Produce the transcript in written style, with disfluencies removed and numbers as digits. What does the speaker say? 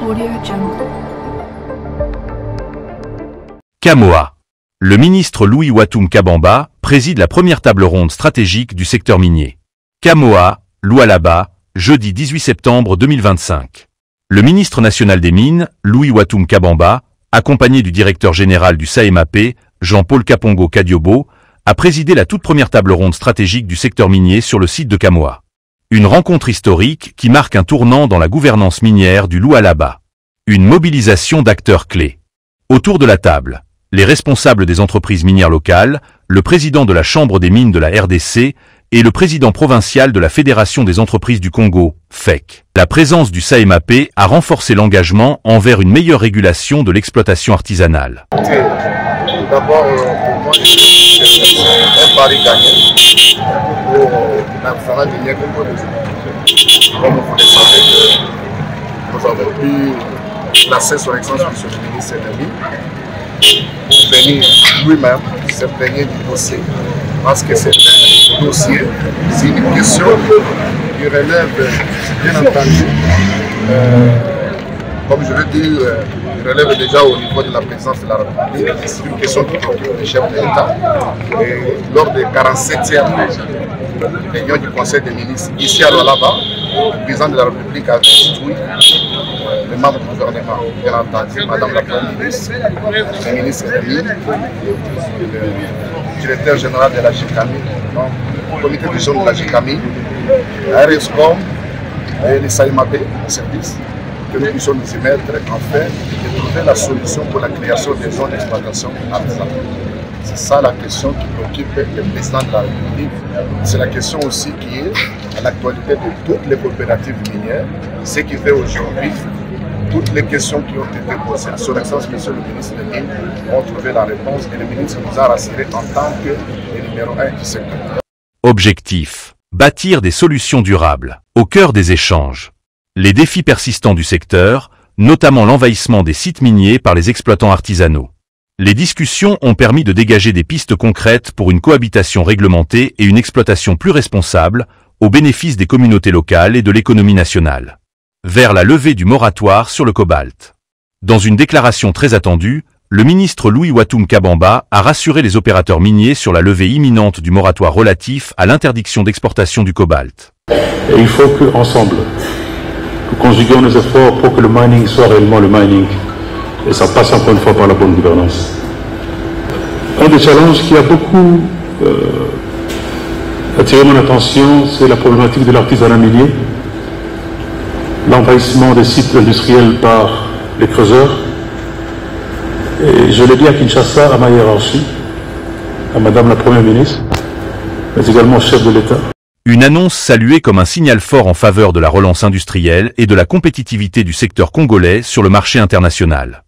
AudioJungle. Kamoa. Le ministre Louis Watum Kabamba préside la première table ronde stratégique du secteur minier. Kamoa, Lualaba, jeudi 18 septembre 2025. Le ministre national des Mines, Louis Watum Kabamba, accompagné du directeur général du SAEMAP, Jean-Paul Kapongo Kadiobo, a présidé la toute première table ronde stratégique du secteur minier sur le site de Kamoa. Une rencontre historique qui marque un tournant dans la gouvernance minière du Lualaba. Une mobilisation d'acteurs clés. Autour de la table, les responsables des entreprises minières locales, le président de la Chambre des mines de la RDC et le président provincial de la Fédération des entreprises du Congo, FEC. La présence du SAEMAP a renforcé l'engagement envers une meilleure régulation de l'exploitation artisanale. D'abord, pour moi, c'est un pari gagné pour l'artisanat minier congolais. Comme vous le savez, nous avons pu placer son excellence sur le ministre de Mines pour venir lui-même se plaigner du dossier. Parce que c'est un dossier, c'est une question qui relève, bien entendu, comme je veux dire, relève déjà au niveau de la présidence de la République. C'est une question qui préoccupe le chef de l'État. Et lors des 47e réunions du Conseil des ministres, ici à Lualaba, le président de la République a instruit les membres du gouvernement, bien entendu, Madame la Première ministre, le ministre des Mines, le directeur général de la GICAMI, le comité de gestion de la GICAMI, la RSCOM et les SAEMAP, les services, que nous puissions nous y mettre afin de trouver la solution pour la création des zones d'exploitation artisanale. C'est ça la question qui préoccupe le président de la République. C'est la question aussi qui est à l'actualité de toutes les coopératives minières. Ce qui fait aujourd'hui, toutes les questions qui ont été posées à son excellence, monsieur le ministre des Mines, ont trouvé la réponse et le ministre nous a rassurés en tant que le numéro 1 du secteur. Objectif. Bâtir des solutions durables. Au cœur des échanges. Les défis persistants du secteur, notamment l'envahissement des sites miniers par les exploitants artisanaux. Les discussions ont permis de dégager des pistes concrètes pour une cohabitation réglementée et une exploitation plus responsable, au bénéfice des communautés locales et de l'économie nationale. Vers la levée du moratoire sur le cobalt. Dans une déclaration très attendue, le ministre Louis Watum Kabamba a rassuré les opérateurs miniers sur la levée imminente du moratoire relatif à l'interdiction d'exportation du cobalt. Et il faut qu'ensemble, nous conjuguions nos efforts pour que le mining soit réellement le mining. Et ça passe encore une fois par la bonne gouvernance. Un des challenges qui a beaucoup attiré mon attention, c'est la problématique de l'artisanat minier, l'envahissement des sites industriels par les creuseurs. Et je l'ai dit à Kinshasa, à ma hiérarchie, à Madame la Première ministre, mais également au chef de l'État. Une annonce saluée comme un signal fort en faveur de la relance industrielle et de la compétitivité du secteur congolais sur le marché international.